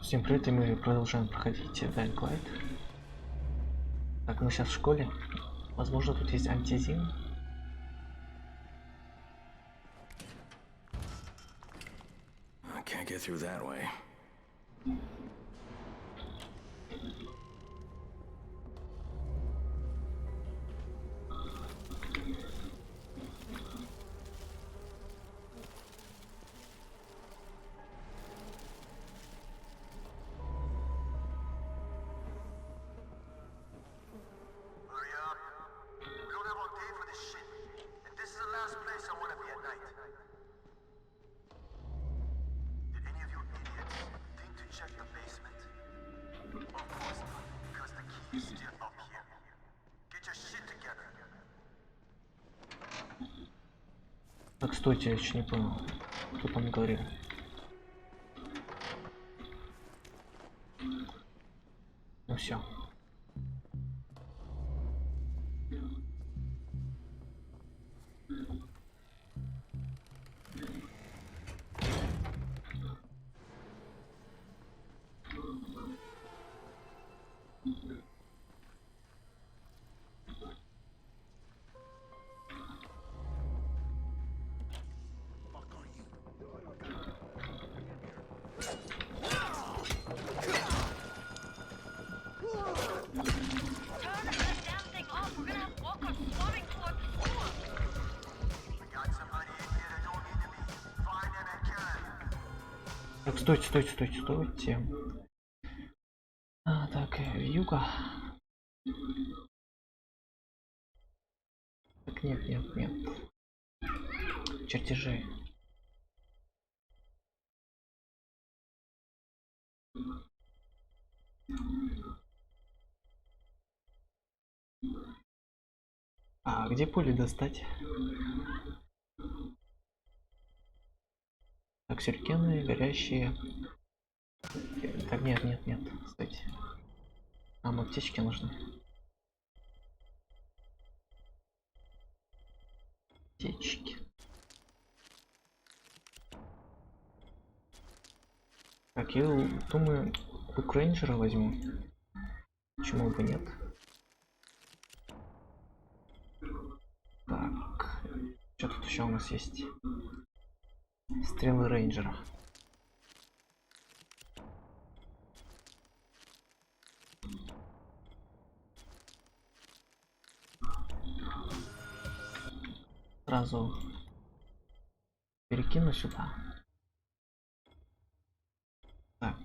Всем привет, и мы продолжаем проходить Techland. Так, мы сейчас в школе. Возможно, тут есть антизин. Так, стойте, я еще не понял, кто там говорил. Ну все. Так, стойте. Так, вьюга. Так, нет. Чертежи. А где пули достать? Так, сюрикены, горящие. Так, нет. Кстати. Нам аптечки нужны. Аптечки. Так, я думаю, рейнджера возьму. Почему бы нет? Так, что тут еще у нас есть? Стрелы рейнджера. Сразу перекину сюда. Так,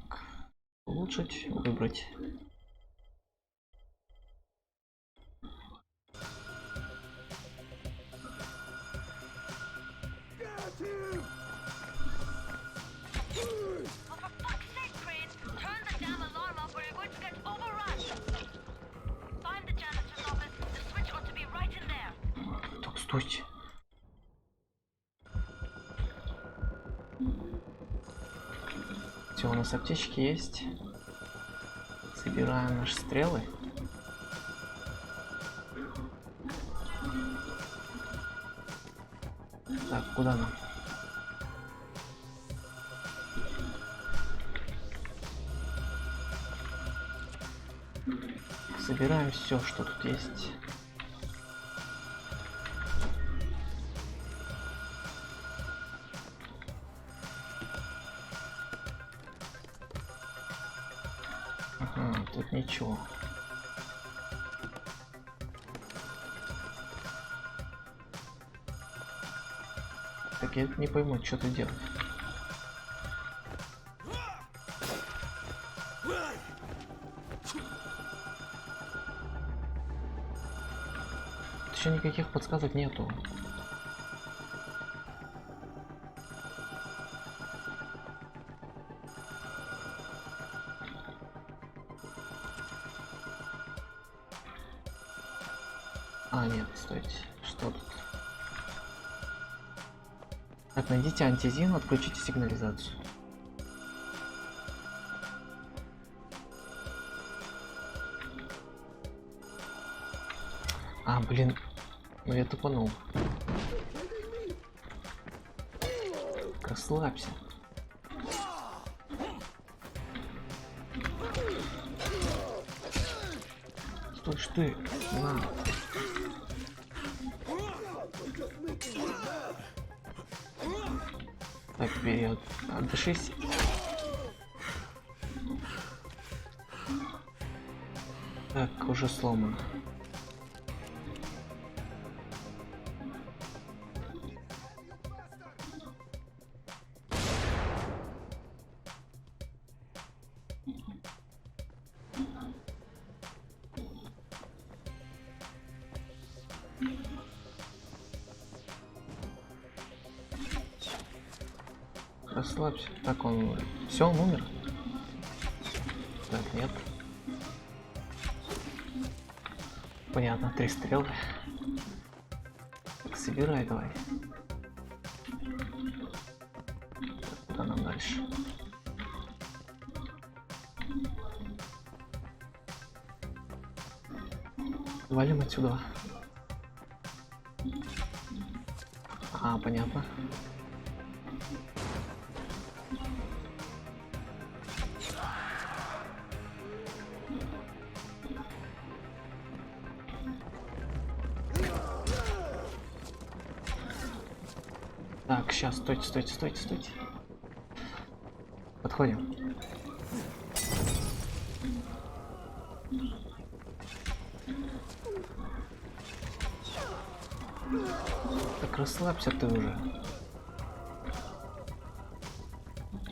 улучшить, выбрать. Так, стойте. Все, у нас аптечки есть. Собираем наши стрелы. Так, куда нам? Собираем все, что тут есть. Ага, тут ничего. Так, я не пойму, что ты делаешь. Еще никаких подсказок нету. А, нет, стойте. Что тут? Так, найдите антизин, отключите сигнализацию. А, блин. Ну я тупанул. Расслабься. ты, на. Так, вперед. Отдышись. Так, уже сломан. Расслабься. Так, он... Все, он умер? Так, нет. Понятно, 3 стрелы. Так, собирай давай. Так, куда нам дальше? Валим отсюда. А, понятно. Так, сейчас, стойте. Подходим. Так, расслабься ты уже.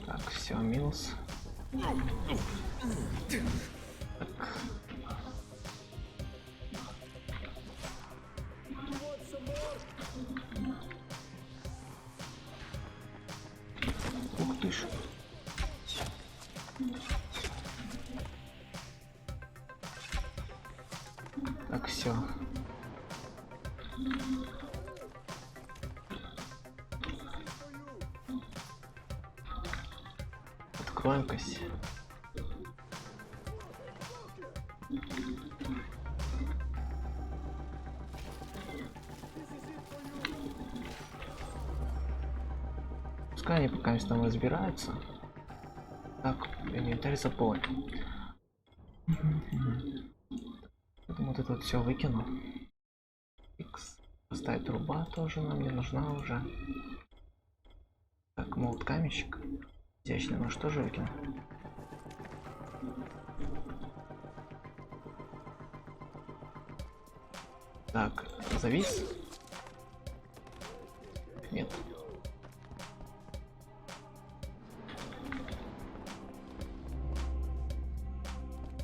Так, все, минус. Так. Ух ты ж. Так, все. Откроем-кась. Пускай они пока там разбираются. Так, инвентарь заполнен. Вот это вот все выкину. X. Поставить труба тоже нам не нужна уже. Так, молот каменщик. Изящный нож тоже выкину. Так, завис. Нет.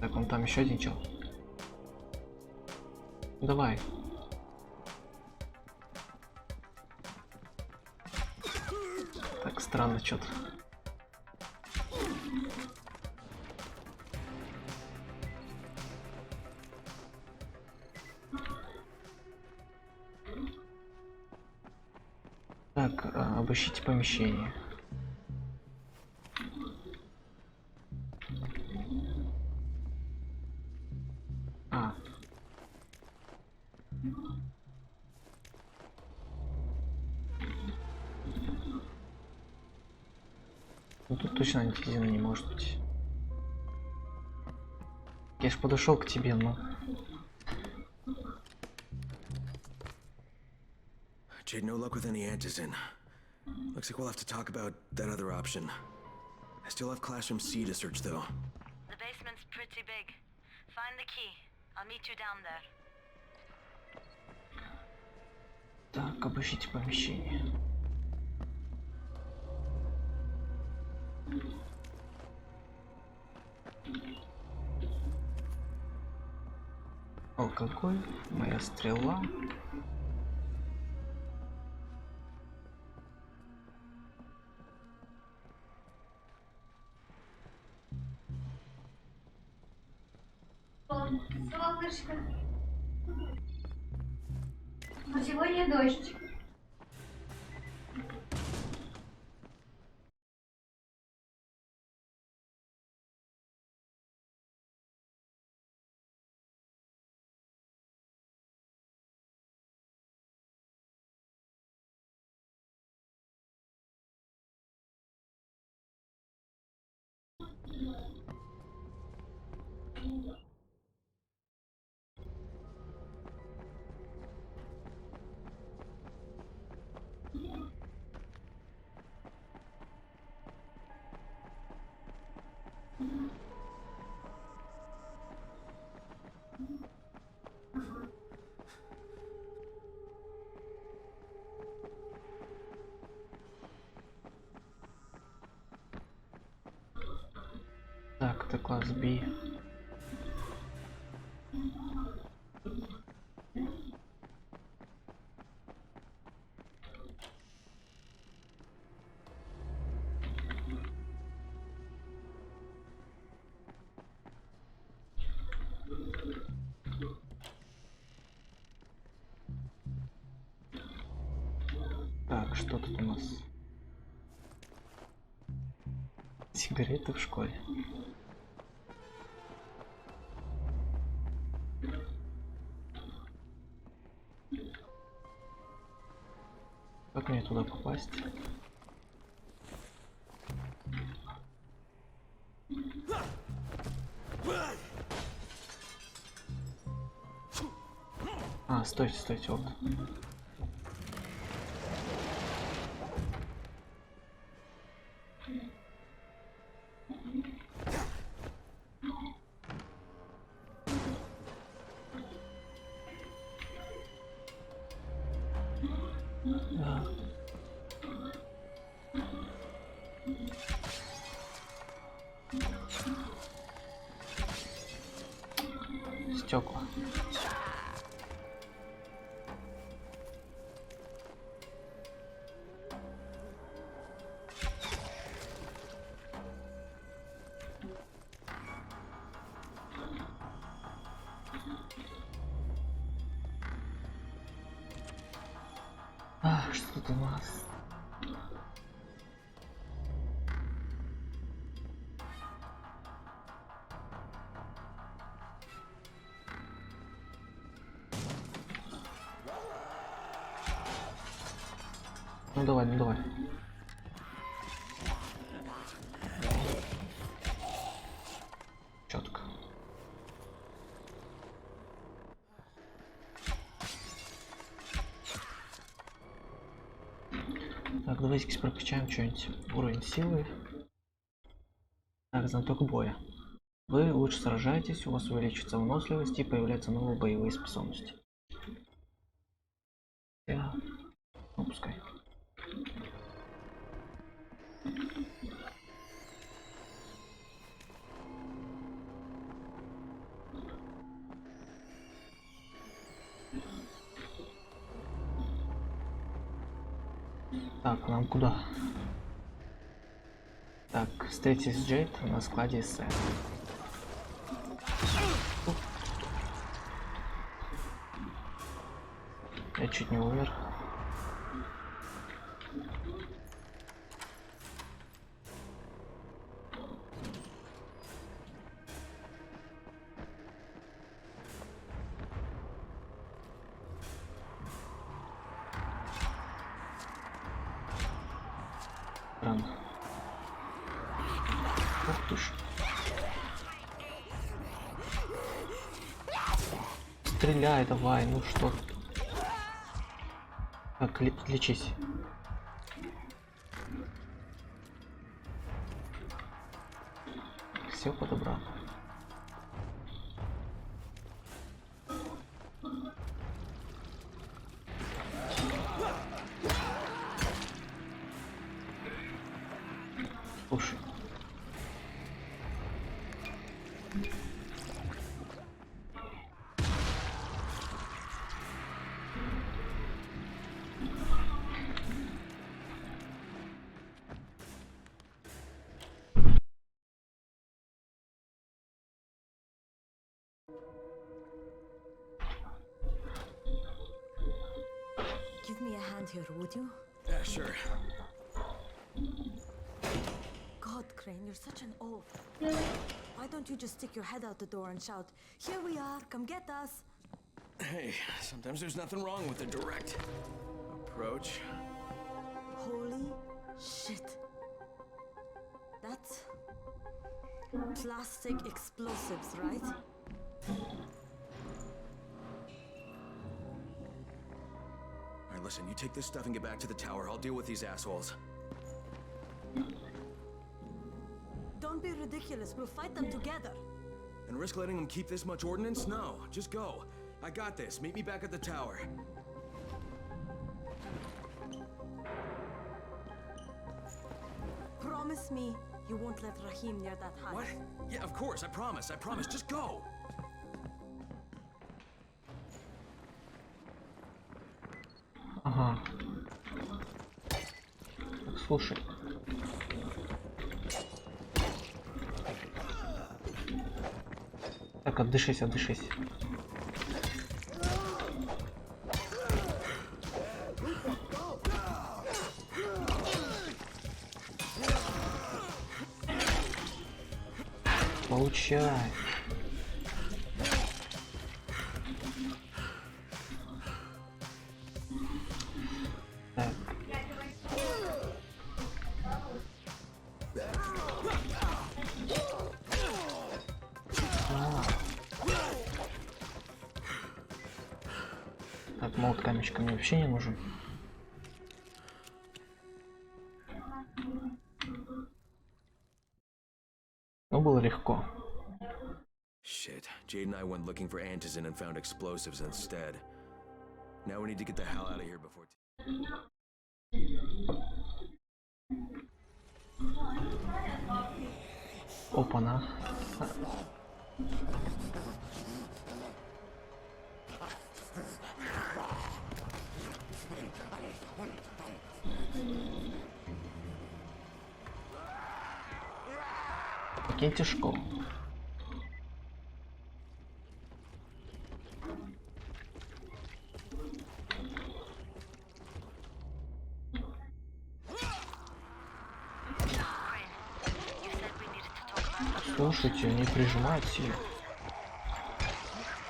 Так, он там еще один чел. Давай. Так, странно что-то. Так, обыщите помещение. Ну тут точно антизина не может быть. Я ж подошел к тебе, но... Jade, no luck with any antizin. Looks like we'll have to talk about that other option. I still have classroom C to search, though. The basement's pretty big. Find the key. I'll meet you down there. Так, обыщите помещение. Алкоголь, моя стрела. Солнышко. А сегодня дождь. это класс B. Так, что тут у нас? Сигареты в школе. Как мне туда попасть? А, стойте, стойте, вот. Да. Стекла. Что тут у нас? Ну давай, ну давай. Четко. Так, давайте прокачаем что-нибудь. Уровень силы. Так, знаток боя. Вы лучше сражаетесь, у вас увеличится выносливость и появляются новые боевые способности. Ну, пускай. Так, нам куда? Так, встретитесь с Джейд на складе СТАВЬ. Я чуть не умер. Рано. Ух ты ж. Стреляй давай, ну что? Так, лечись. Все подобрал. Слушай. Give me a hand here, would you? Yeah, sure. God, Crane, you're such an oaf. Why don't you just stick your head out the door and shout, "Here we are, come get us"? Hey, sometimes there's nothing wrong with a direct approach. Holy shit. That's plastic explosives, right? Alright, listen, you take this stuff and get back to the tower. I'll deal with these assholes. Don't be ridiculous, we'll fight them together. And risk letting them keep this much ordnance? No, just go. I got this. Meet me back at the tower. Promise me You won't let Rahim near that hive. What? Yeah, of course, I promise, just go! Ага. Слушай. Так, отдышись, отдышись. Получай. Так. Так, молот камешка мне вообще не нужен. Но было легко. Shit, Jade and I went looking for antizin and found explosives instead. Now we need to get the hell out of here before... Опа-на. Такие тяжко. Слушайте, не прижимайте ее.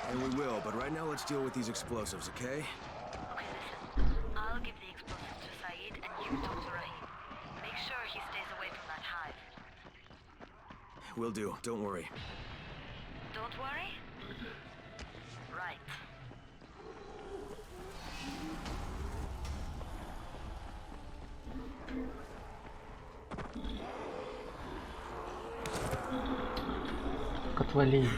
And we will, but right now let's deal with these explosives, okay? Okay, listen. I'll give the explosives to Saeed and you talk to Rahim. Make sure he stays away from that hive. Will do, don't worry. Don't worry? Right. Отвали.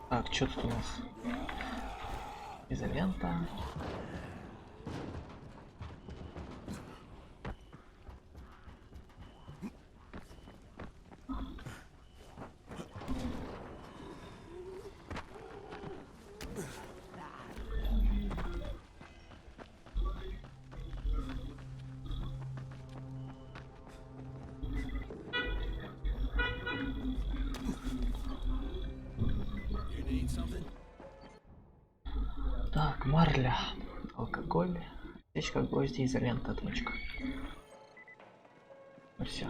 Так, что тут у нас? Изолента. Так, марля, алкоголь, аптечка, гвозди, изолента, точка. Ну все.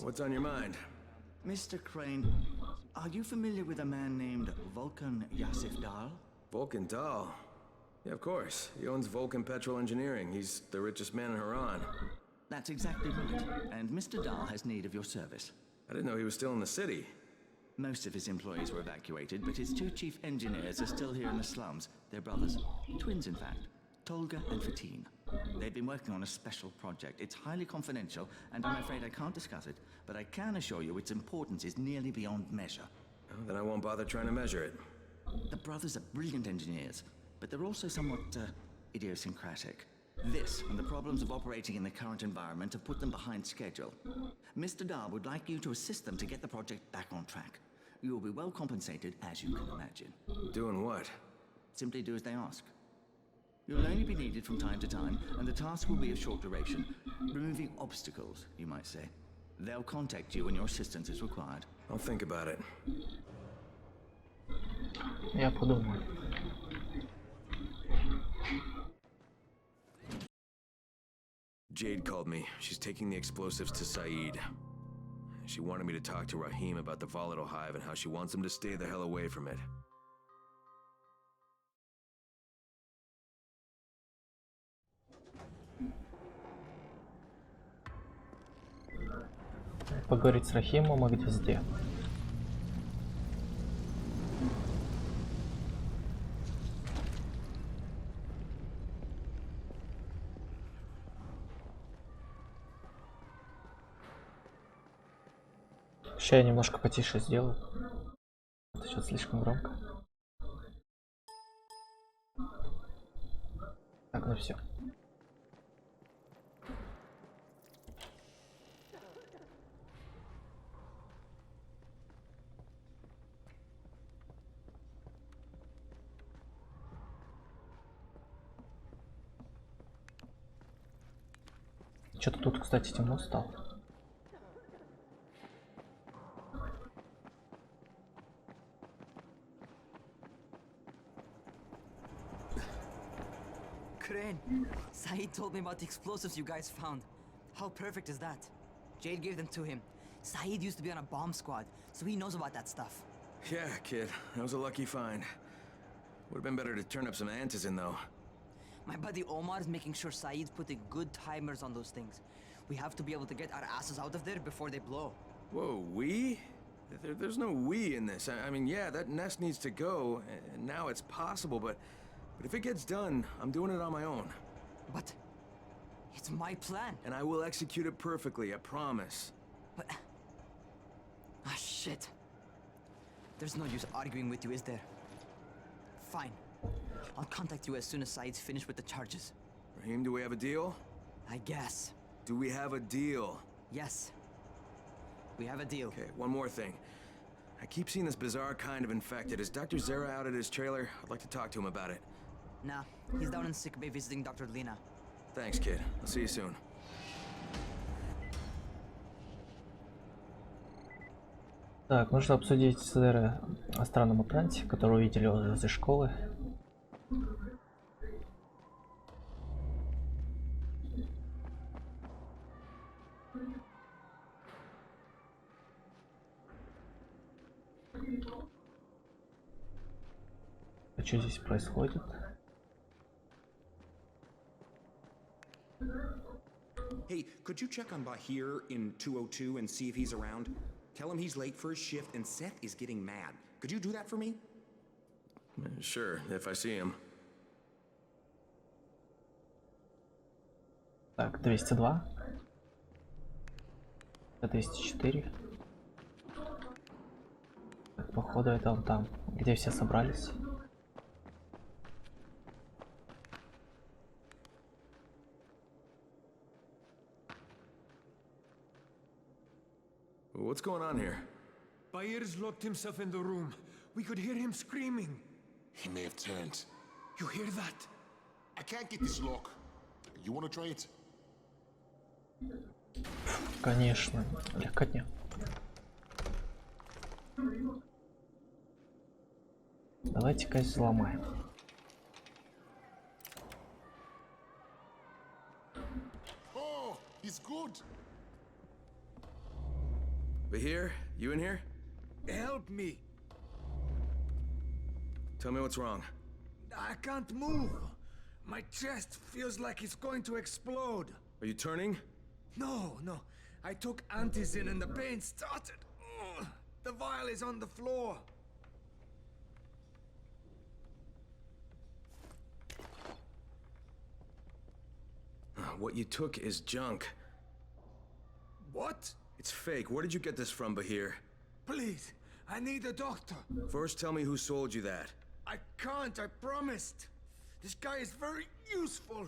What's on your mind? Mr. Crane, are you familiar with a man named Vulcan Yasif Dahl? Vulcan Dahl? Yeah, of course. He owns Vulcan Petrol Engineering. He's the richest man in Haran. That's exactly right. And Mr. Dahl has need of your service. I didn't know he was still in the city. Most of his employees were evacuated, but his two chief engineers are still here in the slums. They're brothers. Twins, in fact. Tolga and Fatin. They've been working on a special project. It's highly confidential, and I'm afraid I can't discuss it, but I can assure you its importance is nearly beyond measure. Well, then I won't bother trying to measure it. The brothers are brilliant engineers, but they're also somewhat idiosyncratic. This and the problems of operating in the current environment have put them behind schedule. Mr. Dahl would like you to assist them to get the project back on track. You will be well compensated, as you can imagine. Doing what? Simply do as they ask. You'll only be needed from time to time, and the task will be of short duration. Removing obstacles, you might say. They'll contact you when your assistance is required. I'll think about it. Я подумаю. Jade called me. She's taking the explosives to Saeed. She wanted me to talk to Rahim about the volatile hive and how she wants him to stay the hell away from it. поговорить с Рахимом о гвозде. Сейчас я немножко потише сделаю. Это сейчас слишком громко. Так, ну все. Что-то тут, кстати, темно стало. Crane, Saeed told me about the explosives you guys found. How perfect is that? Jade gave them to him. Saeed used to be on a bomb squad, so he knows about that stuff. Yeah, kid. That was a lucky find. Would have been better to turn up some antizin, though. My buddy Omar is making sure Saeed's putting good timers on those things. We have to be able to get our asses out of there before they blow. Whoa, we? There's no we in this. I mean, yeah, that nest needs to go, and now it's possible, but if it gets done, I'm doing it on my own. But it's my plan. And I will execute it perfectly, I promise. But... ah, shit. There's no use arguing with you, is there? Fine. I'll contact you as soon as Saeed's finished with the charges. Raheem, do we have a deal? I guess. Do we have a deal? Yes. We have a deal. Okay, one more thing. I keep seeing this bizarre kind of infected. Is Dr. Zera out at his trailer? I'd like to talk to him about it. Nah, he's down in sick bay visiting Dr. Lena. Thanks, kid. I'll see you soon. Так, нужно обсудить с Зерой о странном мутанте, которого увидели возле школы. А что здесь происходит? Hey, could you check on Bahir in 202 and see if he's around? Tell him he's late for his shift and Seth is getting mad. Could you do that for me? Sure, if I see him. Так, 202. 204. Так, походу это он там, где все собрались. What's going on here? Bahir's locked himself in the room. We could hear him screaming. He may have turned. You hear that? I can't get this lock. You want to try it? Конечно, легкотня. Давайте-ка взломаем. Oh, he's good. Bahir, you in here? Help me. Tell me what's wrong. I can't move. My chest feels like it's going to explode. Are you turning? No. I took antizin and the pain started. Ugh. The vial is on the floor. What you took is junk. What? It's fake. Where did you get this from, Bahir? Please, I need a doctor. First, tell me who sold you that. I can't, I promised. This guy is very useful.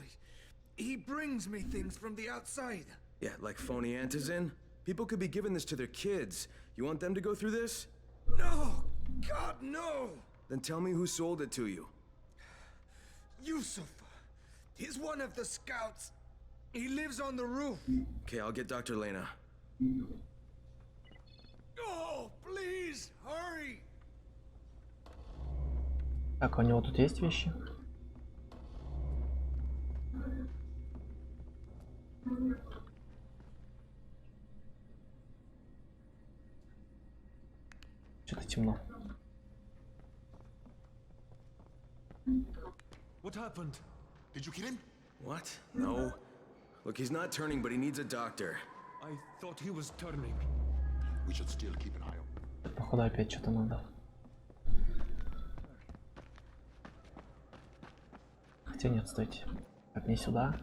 He brings me things from the outside. Yeah, like phony antizin? People could be giving this to their kids. You want them to go through this? No! God, no! Then tell me who sold it to you. Yusuf. He's one of the scouts. He lives on the roof. Okay, I'll get Dr. Lena. Oh, please, hurry! Так, у него тут есть вещи? Что-то темно. What happened? Did you kill him? What? No. Look, he's not turning, but he needs a doctor. I thought he was turning. We should still keep an eye on. Походу опять что-то надо. Хотя нет, стойте. Как не сюда.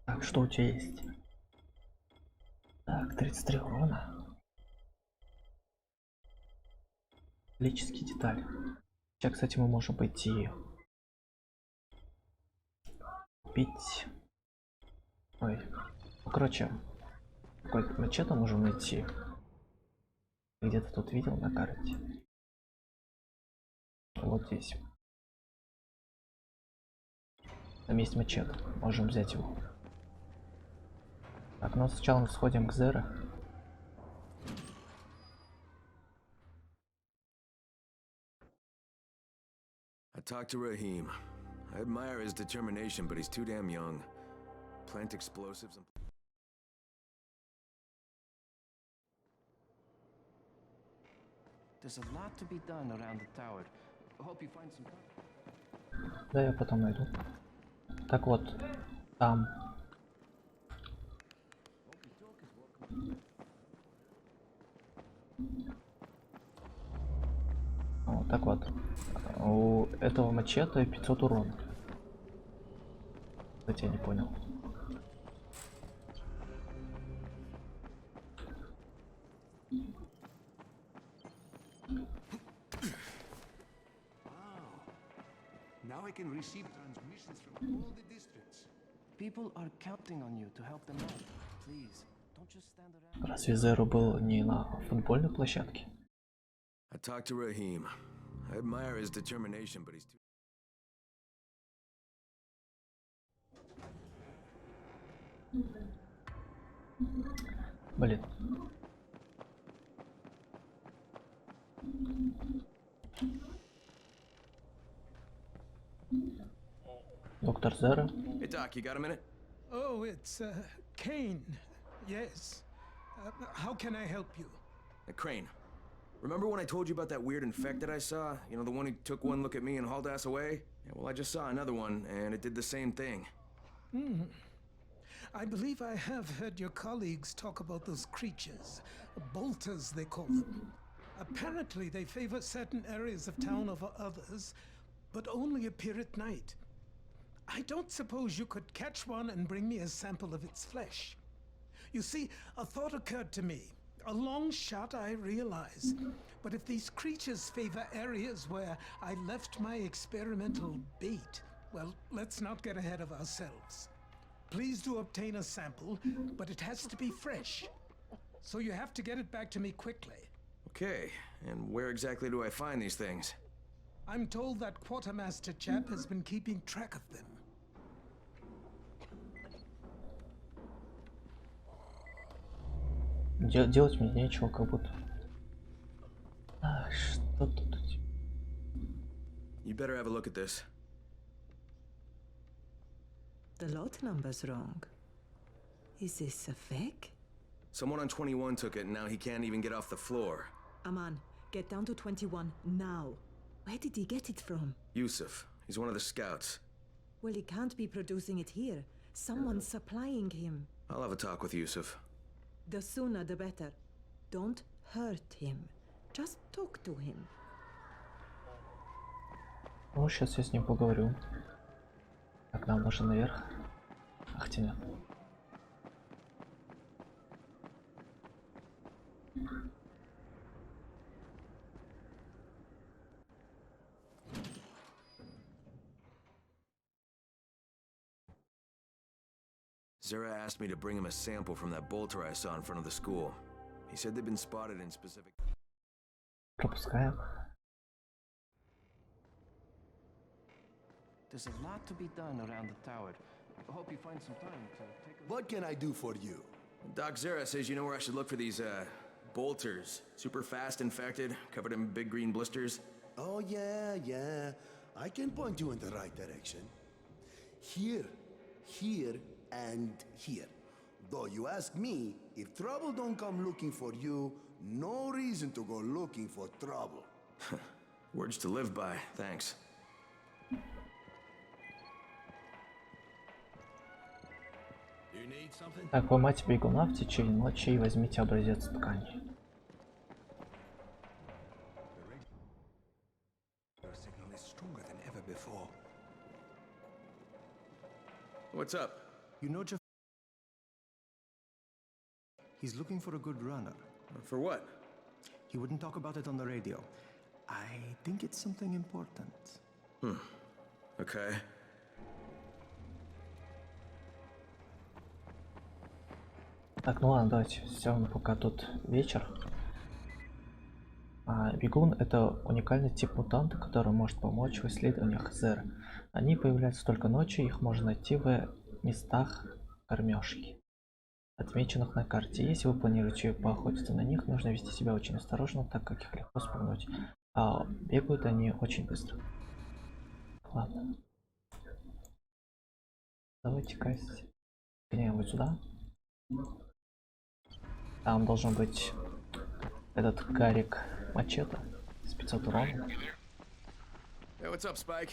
Так, что у тебя есть? Так, 33 урона. Лические детали. Сейчас, кстати, мы можем пойти купить. Ой. Ну, короче, какой-то мачете можем найти. Где-то тут видел на карте. Вот здесь. Там есть мачете. Можем взять его. Так, ну сначала мы сходим к Зеро. I talked to Rahim. I admire his determination, but he's too damn young. Plant explosives and... There's a lot to be done around the tower. Hope you find some time. Да, я потом найду. Так вот, там. Вот так вот. У этого мачете 500 урона. Кстати, я не понял. Now I can receive transmissions from all the districts. People are counting on you to help them out. Please, don't just stand around. Разве Зеро был не на футбольной площадке? I talked to Rahim. I admire his determination, but he's too... Блин. Доктор Зеро. Hey Doc, you got a minute? Oh, it's Kane. Yes. How can I help you? Crane. Remember when I told you about that weird infected I saw? You know, the one who took one look at me and hauled ass away? Yeah, well, I just saw another one, and it did the same thing. I believe I have heard your colleagues talk about those creatures. Bolters, they call them. Apparently, they favor certain areas of town over others, but only appear at night. I don't suppose you could catch one and bring me a sample of its flesh. You see, a thought occurred to me. A long shot, I realize. But if these creatures favor areas where I left my experimental bait, well, let's not get ahead of ourselves. Please do obtain a sample, but it has to be fresh. So you have to get it back to me quickly. Okay, and where exactly do I find these things? I'm told that quartermaster chap has been keeping track of them. Делать мне нечего, как будто. Что тут? You better have a look at this. The lot number's wrong. Is this a fake? Someone on 21 took it, and now he can't even get off the floor. Aman, get down to 21 now. Where did he get it from? Yusuf. He's one of the scouts. Well, he can't be producing it here. Someone's supplying him. I'll have a talk with Yusuf. The sooner the better. Don't hurt him. Just talk to him. Ну, сейчас я с ним поговорю. Так, нам нужно наверх. Хотя нет. Zara asked me to bring him a sample from that bolter I saw in front of the school. He said they'd been spotted in specific... Пропускаем. There's a lot to be done around the tower. I hope you find some time to take a... What can I do for you? Doc Zara says you know where I should look for these, bolters. Super fast infected, covered in big green blisters. Oh, yeah. I can point you in the right direction. Here, and here. Though you ask me, if trouble don't come looking for you, No reason to go looking for trouble. Words to live by, thanks. Так, поймайте бегуна в течение ночи и возьмите образец ткани. Your signal is stronger than ever before. What's up? You know Jeff? He's looking for a good runner. For what? He wouldn't talk about it on the radio. I think it's something important. Okay. Так, ну ладно, давайте сделаем пока тут вечер. Бегун — это уникальный тип мутанта, который может помочь в исследованиях ЗР. Они появляются только ночью, их можно найти в местах кормежки, отмеченных на карте. Если вы планируете поохотиться на них, нужно вести себя очень осторожно, так как их легко спугнуть. А бегают они очень быстро. Ладно. Давайте-ка гоняем вот сюда. Там должен быть этот Корек Мачете с 500 урона. Hey, what's up, Spike?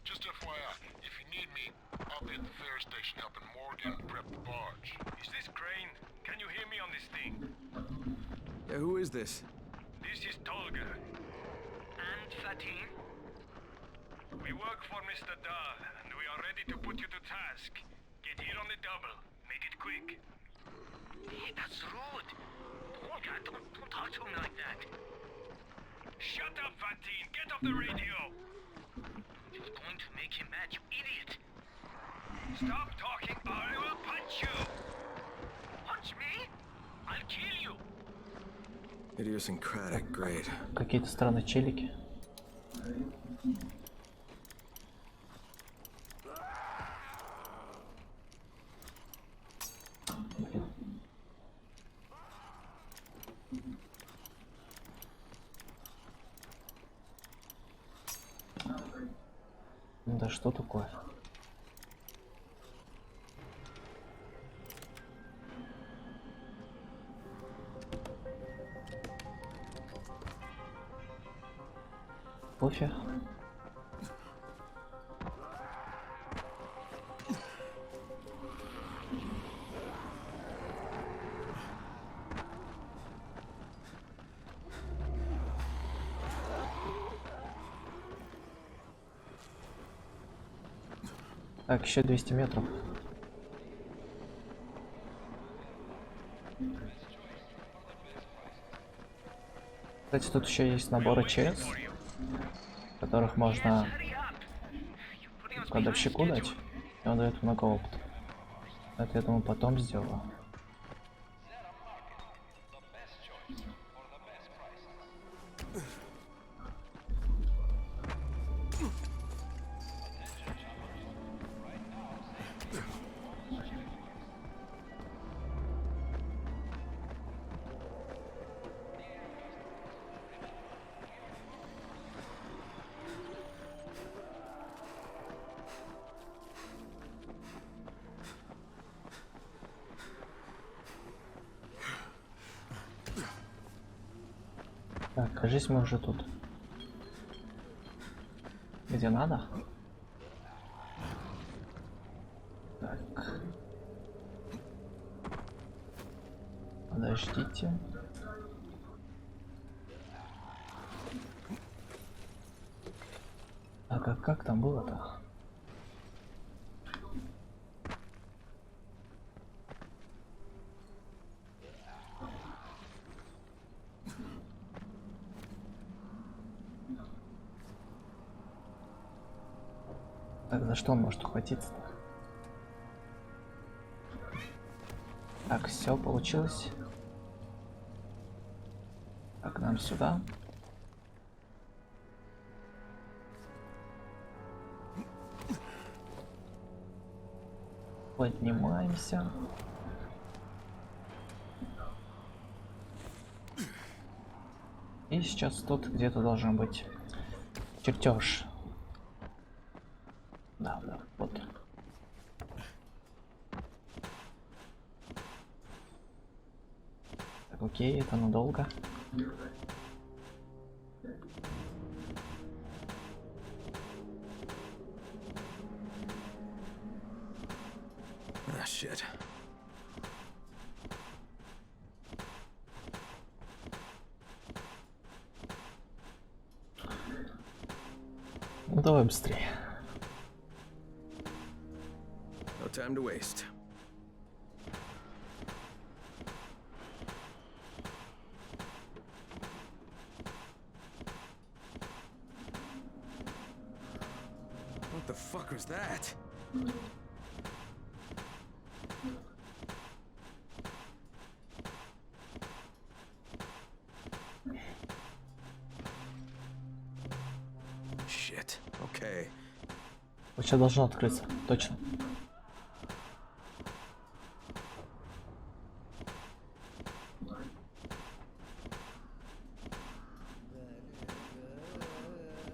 Just FYI, if you need me, I'll be at the ferry station helping Morgan prep the barge. Is this Crane? Can you hear me on this thing? Yeah, who is this? This is Tolga. And Fatin? We work for Mr. Dahl, and we are ready to put you to task. Get here on the double. Make it quick. Hey, that's rude. Tolga, don't talk to him like that. Shut up, Fatin! Get off the radio! You're going to make him mad, you idiot! Stop talking or I will punch you! Punch me? I'll kill you! Idiosyncratic, great. Какие-то странные челики. Да что такое? Кофе. Так, еще 200 метров. Кстати, тут еще есть наборы ЧС, которых можно кладовщику дать, и он дает много опыта. Это, я думаю, потом сделаю. Так, кажись, мы уже тут. Где надо? Так. Подождите. Так, а как там было-то? Так, за что он может ухватиться-то? Так, все получилось. Так, нам сюда. Поднимаемся. И сейчас тут где-то должен быть чертеж. Да, вот. Так, окей, это надолго. Ah, shit. Ну давай быстрее. No time to waste. What the fuck was that? Shit. Okay. Вот сейчас должно открыться, точно.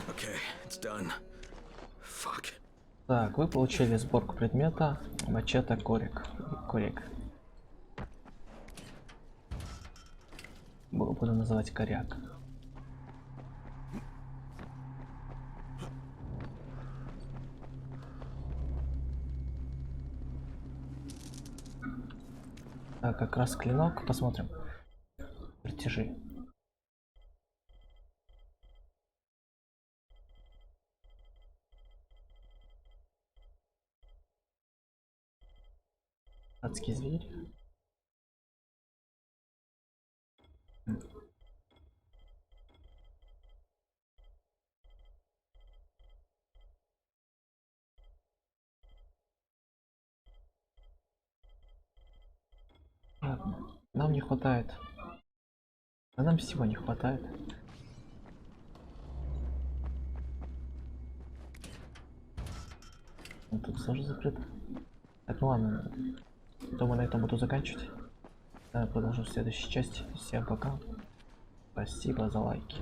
Okay, it's done. Fuck. Так, вы получили сборку предмета Мачете Korek. Буду называть коряк. Так, как раз клинок, посмотрим. Притяжи. Адский зверь. Ладно, нам не хватает. А нам всего не хватает. Вот тут тоже закрыто. Так, ну ладно. Думаю, на этом буду заканчивать. Продолжим в следующей части. Всем пока. Спасибо за лайки.